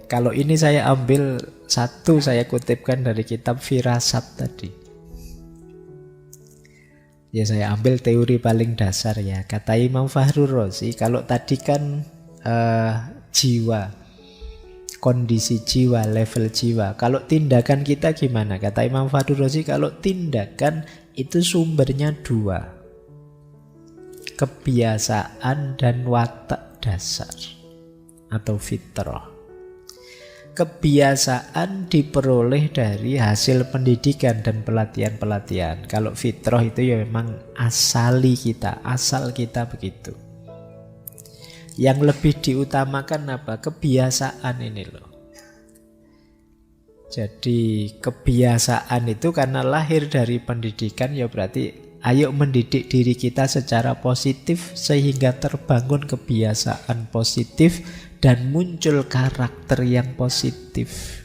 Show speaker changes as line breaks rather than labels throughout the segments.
Kalau ini saya ambil satu, saya kutipkan dari kitab Firasat tadi. Ya saya ambil teori paling dasar ya. Kata Imam Fakhrur Razi, kalau tadi kan jiwa, kondisi jiwa, level jiwa. Kalau tindakan kita gimana? Kata Imam Fakhrur Razi, kalau tindakan itu sumbernya dua. Kebiasaan dan watak dasar atau fitrah. Kebiasaan diperoleh dari hasil pendidikan dan pelatihan-pelatihan. Kalau fitrah itu ya memang asali kita, asal kita begitu. Yang lebih diutamakan apa? Kebiasaan ini loh. Jadi kebiasaan itu karena lahir dari pendidikan, ya berarti ayo mendidik diri kita secara positif sehingga terbangun kebiasaan positif dan muncul karakter yang positif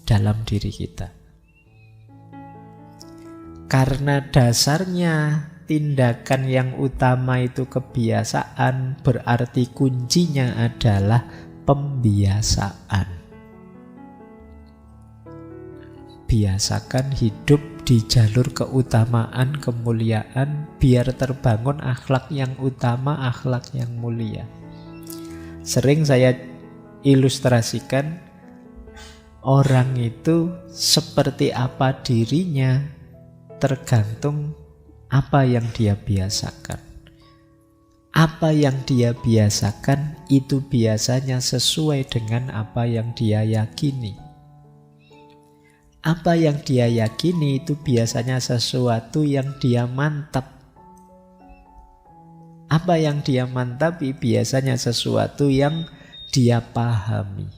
dalam diri kita. Karena dasarnya tindakan yang utama itu kebiasaan, berarti kuncinya adalah pembiasaan. Biasakan hidup di jalur keutamaan, kemuliaan, biar terbangun akhlak yang utama, akhlak yang mulia. Sering saya ilustrasikan, orang itu seperti apa dirinya tergantung apa yang dia biasakan. Apa yang dia biasakan itu biasanya sesuai dengan apa yang dia yakini. Apa yang dia yakini itu biasanya sesuatu yang dia mantap. Apa yang dia mantapi biasanya sesuatu yang dia pahami.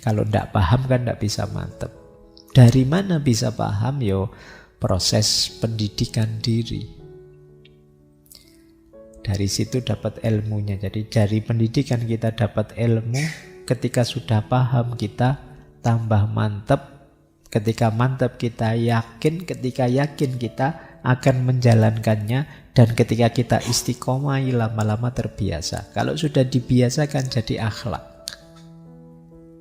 Kalau tidak paham kan tidak bisa mantap. Dari mana bisa paham? Yo, proses pendidikan diri. Dari situ dapat ilmunya. Jadi dari pendidikan kita dapat ilmu. Ketika sudah paham kita tambah mantap. Ketika mantap kita yakin. Ketika yakin kita akan menjalankannya, dan ketika kita istiqomah lama-lama terbiasa. Kalau sudah dibiasakan jadi akhlak,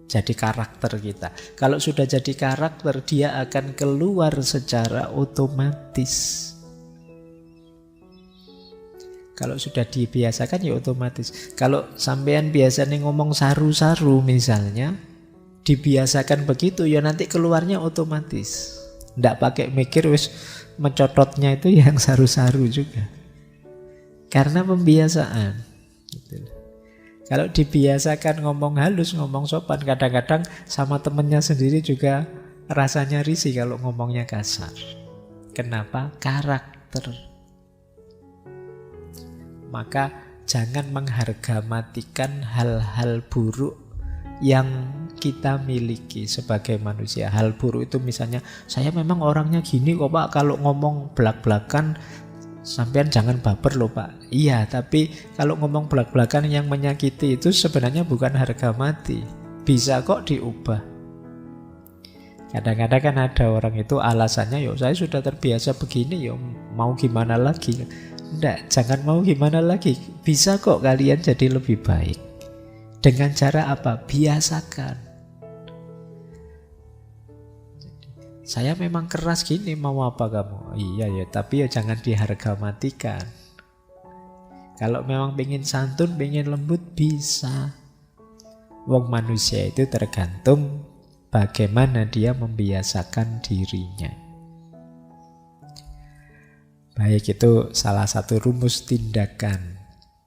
jadi karakter kita. Kalau sudah jadi karakter, dia akan keluar secara otomatis. Kalau sudah dibiasakan ya otomatis. Kalau sampean biasanya ngomong saru-saru misalnya, dibiasakan begitu ya nanti keluarnya otomatis. Nggak pakai mikir, wis mencototnya itu yang saru-saru juga. Karena pembiasaan. Gitu. Kalau dibiasakan ngomong halus, ngomong sopan, kadang-kadang sama temennya sendiri juga rasanya risih kalau ngomongnya kasar. Kenapa? Karakter. Maka jangan menghargamatikan hal-hal buruk yang kita miliki sebagai manusia. Hal buruk itu misalnya, saya memang orangnya gini kok Pak, kalau ngomong belak-belakan sampean jangan baper loh Pak. Iya, tapi kalau ngomong belak-belakan yang menyakiti itu sebenarnya bukan harga mati. Bisa kok diubah. Kadang-kadang kan ada orang itu alasannya, yo saya sudah terbiasa begini, yo mau gimana lagi. Enggak, jangan mau gimana lagi. Bisa kok kalian jadi lebih baik. Dengan cara apa? Biasakan. Saya memang keras gini, mau apa kamu? Iya ya, tapi ya jangan dihargamatikan. Kalau memang pengen santun, pengen lembut, bisa. Wong manusia itu tergantung bagaimana dia membiasakan dirinya. Baik, itu salah satu rumus tindakan.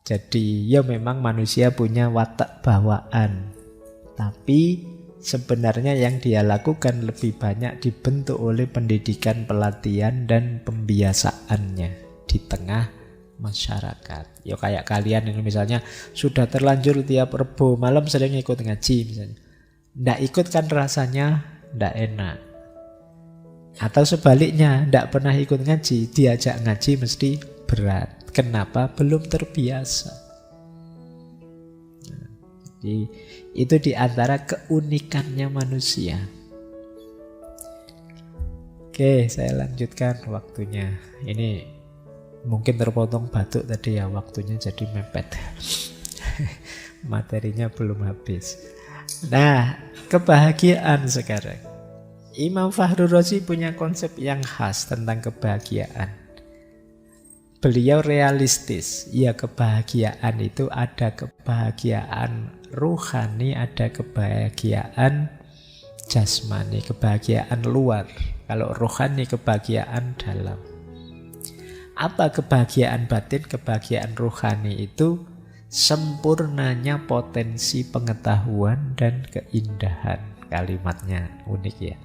Jadi ya memang manusia punya watak bawaan, tapi sebenarnya yang dia lakukan lebih banyak dibentuk oleh pendidikan, pelatihan, dan pembiasaannya di tengah masyarakat. Ya kayak kalian ini misalnya sudah terlanjur tiap Rebo malam sering ikut ngaji misalnya. Nggak ikut kan rasanya nggak enak. Atau sebaliknya, nggak pernah ikut ngaji, diajak ngaji mesti berat. Kenapa? Belum terbiasa. Nah, jadi itu diantara keunikannya manusia. Oke, saya lanjutkan waktunya. Ini mungkin terpotong batuk tadi ya, waktunya jadi mepet. Materinya belum habis. Nah, kebahagiaan sekarang. Imam Fakhrur Razi punya konsep yang khas tentang kebahagiaan. Beliau realistis. Ya, kebahagiaan itu ada kebahagiaan ruhani, ada kebahagiaan jasmani, kebahagiaan luar. Kalau rohani, kebahagiaan dalam. Apa kebahagiaan batin? Kebahagiaan rohani itu sempurnanya potensi pengetahuan dan keindahan. Kalimatnya unik ya.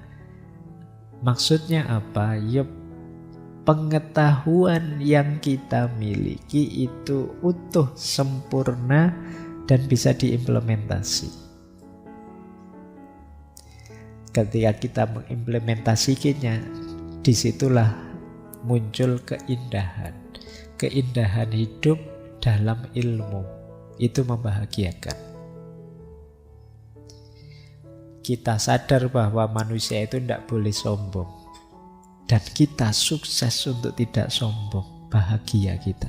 Maksudnya apa? Ya, pengetahuan yang kita miliki itu utuh, sempurna, dan bisa diimplementasi. Ketika kita mengimplementasikannya, disitulah muncul keindahan. Keindahan hidup dalam ilmu. Itu membahagiakan. Kita sadar bahwa manusia itu tidak boleh sombong. Dan kita sukses untuk tidak sombong. Bahagia kita.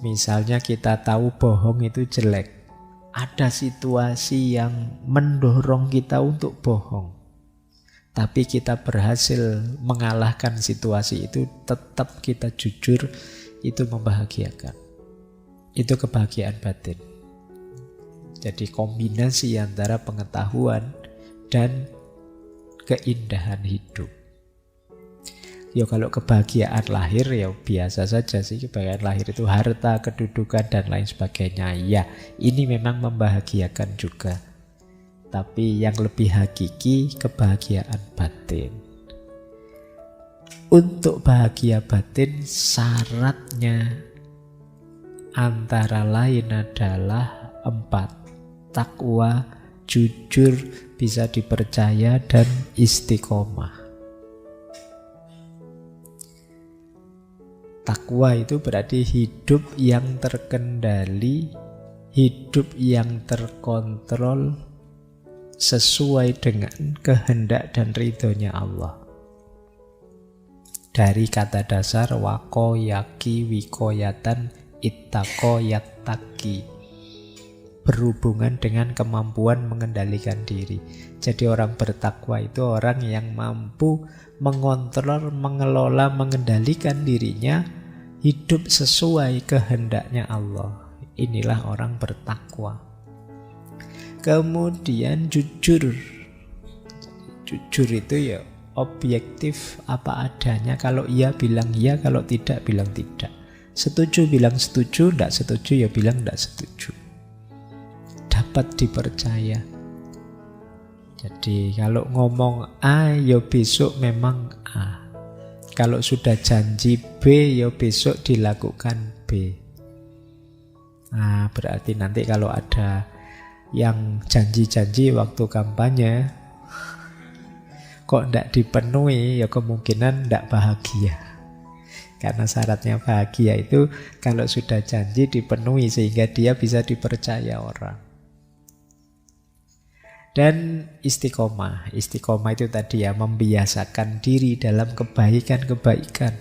Misalnya kita tahu bohong itu jelek. Ada situasi yang mendorong kita untuk bohong. Tapi kita berhasil mengalahkan situasi itu, tetap kita jujur, itu membahagiakan. Itu kebahagiaan batin. Jadi kombinasi antara pengetahuan dan keindahan hidup. Ya kalau kebahagiaan lahir ya biasa saja sih. Kebahagiaan lahir itu harta, kedudukan, dan lain sebagainya. Ya, ini memang membahagiakan juga. Tapi yang lebih hakiki kebahagiaan batin. Untuk bahagia batin syaratnya antara lain adalah 4. Takwa, jujur, bisa dipercaya, dan istiqomah. Takwa itu berarti hidup yang terkendali, hidup yang terkontrol, sesuai dengan kehendak dan ridhonya Allah. Dari kata dasar wako, yaki, wikoyatan, ittaqo, yattaqi, berhubungan dengan kemampuan mengendalikan diri. Jadi orang bertakwa itu orang yang mampu mengontrol, mengelola, mengendalikan dirinya, hidup sesuai kehendaknya Allah. Inilah orang bertakwa. Kemudian jujur. Jujur itu ya objektif apa adanya. Kalau iya bilang iya, kalau tidak bilang tidak. Setuju bilang setuju, tidak setuju ya bilang tidak setuju. Dapat dipercaya. Jadi kalau ngomong A ya besok memang A. Kalau sudah janji B ya besok dilakukan B. Nah, berarti nanti kalau ada yang janji-janji waktu kampanye kok tidak dipenuhi, ya kemungkinan tidak bahagia. Karena syaratnya bahagia itu kalau sudah janji dipenuhi sehingga dia bisa dipercaya orang. Dan istiqomah. Istiqomah itu tadi ya, membiasakan diri dalam kebaikan-kebaikan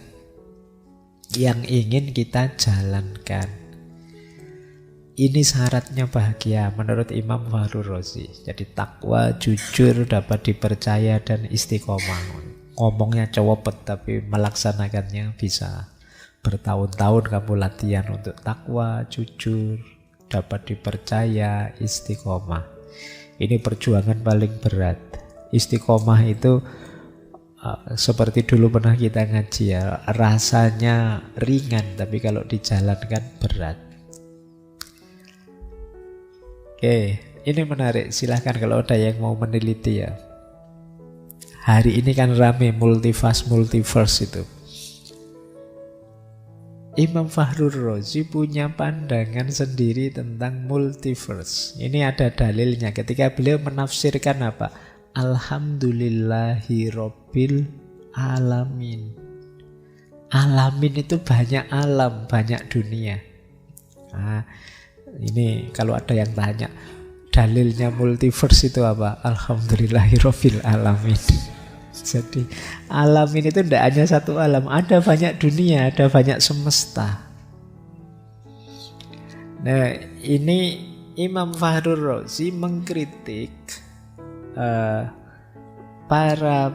yang ingin kita jalankan. Ini syaratnya bahagia menurut Imam Fakhrur Razi. Jadi takwa, jujur, dapat dipercaya, dan istiqomah. Ngomongnya cepet tapi melaksanakannya bisa bertahun-tahun kamu latihan untuk takwa, jujur, dapat dipercaya, istiqomah. Ini perjuangan paling berat. Istiqomah itu seperti dulu pernah kita ngaji ya, rasanya ringan tapi kalau dijalankan berat. Oke, ini menarik. Silahkan kalau ada yang mau meneliti ya. Hari ini kan rame multiverse itu. Imam Fakhrur Razi punya pandangan sendiri tentang multiverse. Ini ada dalilnya ketika beliau menafsirkan apa? Alhamdulillahi Rabbil Alamin. Alamin itu banyak alam, banyak dunia. Nah, ini kalau ada yang tanya, dalilnya multiverse itu apa? Alhamdulillahi Rabbil Alamin. Jadi alam ini itu tidak hanya satu alam, ada banyak dunia, ada banyak semesta. Nah, ini Imam Fakhrur Razi mengkritik para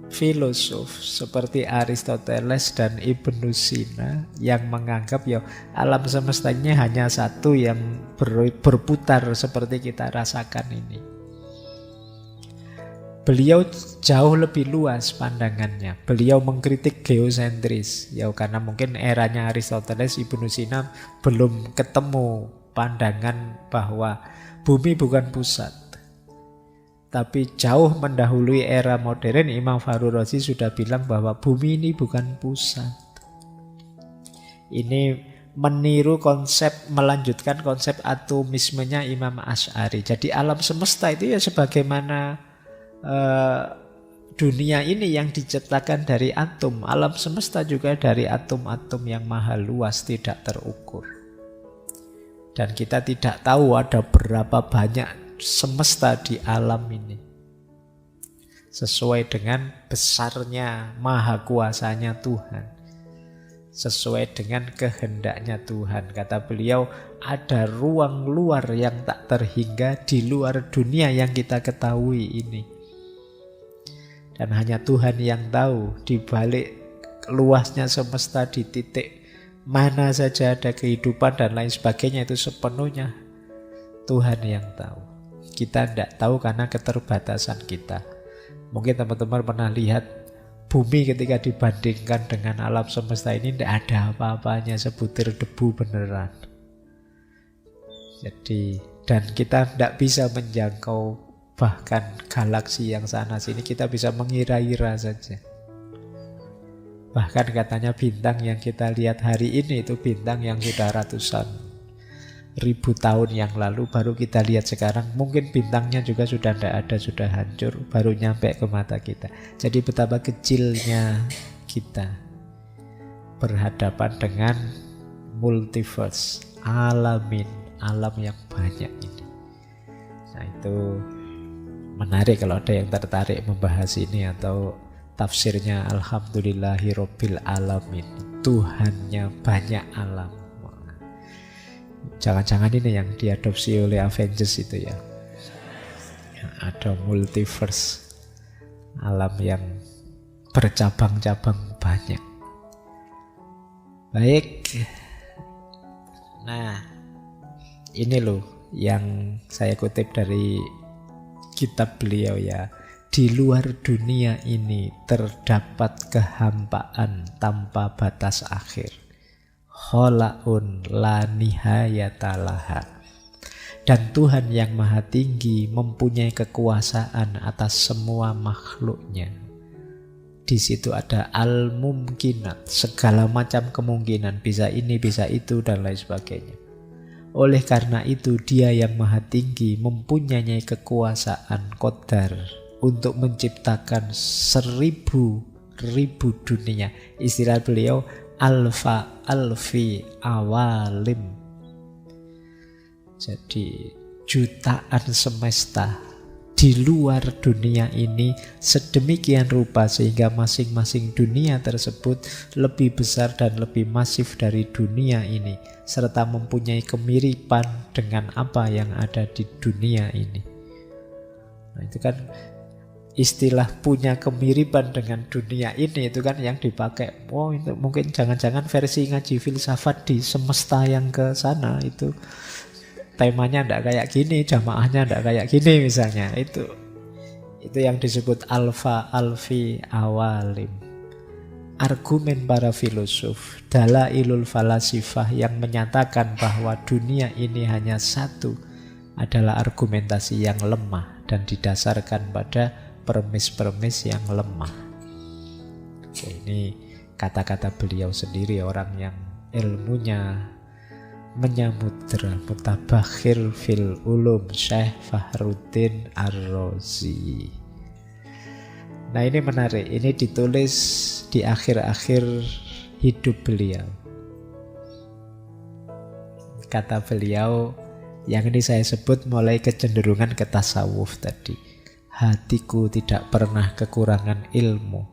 filosof seperti Aristoteles dan Ibnu Sina yang menganggap ya alam semestanya hanya satu yang berputar seperti kita rasakan ini. Beliau jauh lebih luas pandangannya. Beliau mengkritik geosentris. Ya karena mungkin eranya Aristoteles, Ibnu Sina belum ketemu pandangan bahwa bumi bukan pusat. Tapi jauh mendahului era modern, Imam Fakhrur Razi sudah bilang bahwa bumi ini bukan pusat. Ini meniru konsep, melanjutkan konsep atomismenya Imam Asy'ari. Jadi alam semesta itu ya sebagaimana dunia ini yang diciptakan dari atom. Alam semesta juga dari atom-atom yang maha luas, tidak terukur. Dan kita tidak tahu ada berapa banyak semesta di alam ini. Sesuai dengan besarnya, maha kuasanya Tuhan. Sesuai dengan kehendaknya Tuhan. Kata beliau, ada ruang luar yang tak terhingga di luar dunia yang kita ketahui ini. Dan hanya Tuhan yang tahu di balik luasnya semesta, di titik mana saja ada kehidupan dan lain sebagainya, itu sepenuhnya Tuhan yang tahu. Kita tidak tahu karena keterbatasan kita. Mungkin teman-teman pernah lihat bumi ketika dibandingkan dengan alam semesta ini tidak ada apa-apanya, sebutir debu beneran. Jadi, dan kita tidak bisa menjangkau bahkan galaksi yang sana sini, kita bisa mengira-ira saja. Bahkan katanya bintang yang kita lihat hari ini itu bintang yang sudah ratusan ribu tahun yang lalu baru kita lihat sekarang. Mungkin bintangnya juga sudah tidak ada, sudah hancur, baru nyampe ke mata kita. Jadi betapa kecilnya kita berhadapan dengan multiverse, alam yang banyak ini. Nah itu menarik kalau ada yang tertarik membahas ini, atau tafsirnya Alhamdulillahirabbil alamin, Tuhannya banyak alam. Jangan-jangan ini yang diadopsi oleh Avengers itu ya. Ada multiverse, alam yang bercabang-cabang banyak. Baik. Nah, ini loh yang saya kutip dari kitab beliau ya. Di luar dunia ini terdapat kehampaan tanpa batas akhir. Kholaun la nihayatalaha. Dan Tuhan yang maha tinggi mempunyai kekuasaan atas semua makhluknya. Di situ ada al-mumkinat, segala macam kemungkinan, bisa ini, bisa itu, dan lain sebagainya. Oleh karena itu dia yang maha tinggi mempunyai kekuasaan qadar untuk menciptakan 1000 dunia. Istilah beliau alfi awalim. Jadi jutaan semesta di luar dunia ini sedemikian rupa sehingga masing-masing dunia tersebut lebih besar dan lebih masif dari dunia ini, serta mempunyai kemiripan dengan apa yang ada di dunia ini. Nah, itu kan istilah punya kemiripan dengan dunia ini, itu kan yang dipakai. Oh, itu mungkin jangan-jangan versi ngaji filsafat di semesta yang ke sana itu temanya ndak kayak gini, jamaahnya ndak kayak gini misalnya. Itu yang disebut alfi awalim. Argumen para filosof, dalailul falasifah yang menyatakan bahwa dunia ini hanya satu adalah argumentasi yang lemah dan didasarkan pada premis-premis yang lemah. Oke, ini kata-kata beliau sendiri, orang yang ilmunya menyamudra, mutabakhir fil ulum, Syekh Fakhruddin Ar-Razi. Nah ini menarik, ini ditulis di akhir-akhir hidup beliau. Kata beliau, yang ini saya sebut mulai kecenderungan ke tasawuf tadi. Hatiku tidak pernah kekurangan ilmu,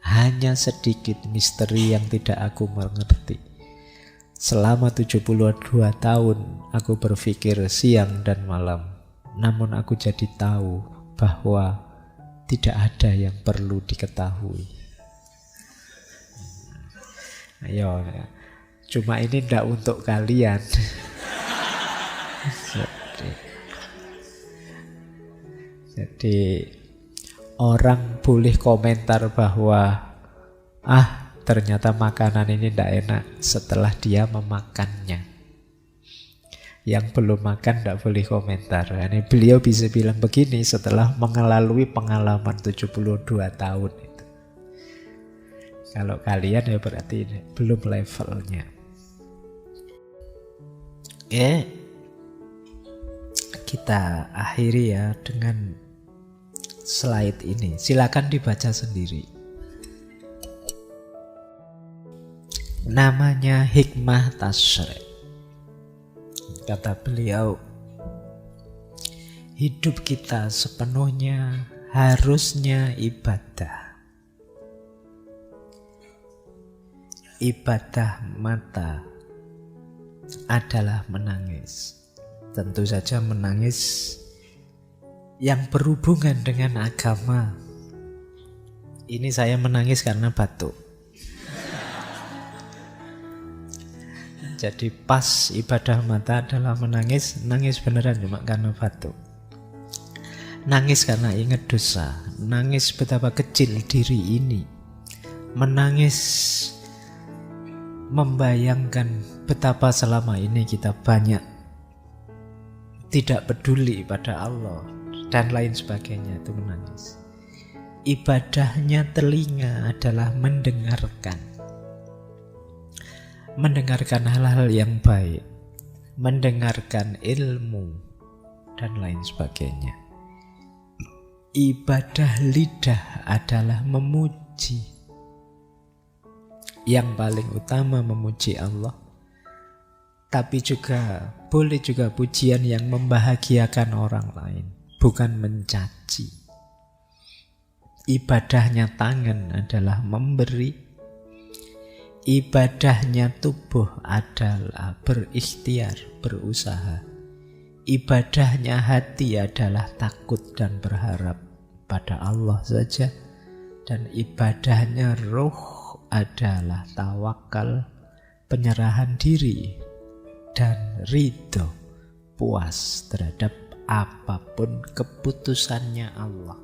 hanya sedikit misteri yang tidak aku mengerti. Selama 72 tahun aku berpikir siang dan malam, namun aku jadi tahu bahwa tidak ada yang perlu diketahui. Ayo, cuma ini tidak untuk kalian. Jadi orang boleh komentar bahwa ternyata makanan ini tidak enak setelah dia memakannya. Yang belum makan tidak boleh komentar. Ini beliau bisa bilang begini setelah mengalami pengalaman 72 tahun itu. Kalau kalian ya berarti belum levelnya. Kita akhiri ya dengan slide ini. Silakan dibaca sendiri. Namanya hikmah tasyri'. Kata beliau, hidup kita sepenuhnya harusnya ibadah. Ibadah mata adalah menangis. Tentu saja menangis yang berhubungan dengan agama. Ini saya menangis karena batuk. Jadi pas ibadah mata adalah menangis, nangis beneran cuma karena batuk. Nangis karena ingat dosa, nangis betapa kecil diri ini. Menangis membayangkan betapa selama ini kita banyak tidak peduli pada Allah dan lain sebagainya, itu menangis. Ibadahnya telinga adalah mendengarkan hal-hal yang baik, mendengarkan ilmu, dan lain sebagainya. Ibadah lidah adalah memuji. Yang paling utama memuji Allah, tapi juga boleh juga pujian yang membahagiakan orang lain, bukan mencaci. Ibadahnya tangan adalah memberi. Ibadahnya tubuh adalah berikhtiar, berusaha. Ibadahnya hati adalah takut dan berharap pada Allah saja. Dan ibadahnya roh adalah tawakal, penyerahan diri, dan ridho, puas terhadap apapun keputusannya Allah.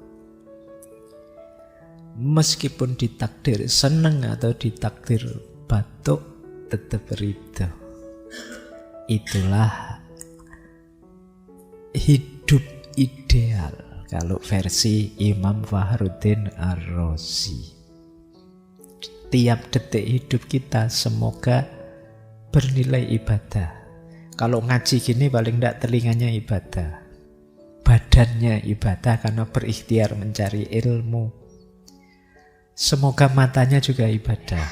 Meskipun ditakdir senang atau ditakdir batuk, tetap ridho. Itulah hidup ideal kalau versi Imam Fakhruddin Ar-Razi. Tiap detik hidup kita semoga bernilai ibadah. Kalau ngaji gini paling tidak telinganya ibadah, badannya ibadah karena berikhtiar mencari ilmu. Semoga matanya juga ibadah.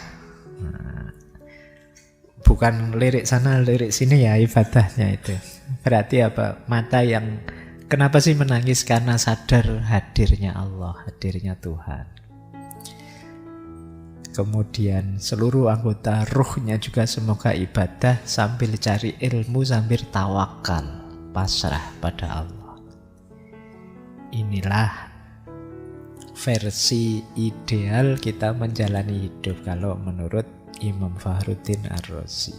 Bukan lirik sana lirik sini ya ibadahnya itu. Berarti apa? Mata yang kenapa sih menangis? Karena sadar hadirnya Allah, hadirnya Tuhan. Kemudian seluruh anggota ruhnya juga semoga ibadah sambil cari ilmu, sambil tawakal, pasrah pada Allah. Inilah versi ideal kita menjalani hidup kalau menurut Imam Fakhruddin Ar-Razi.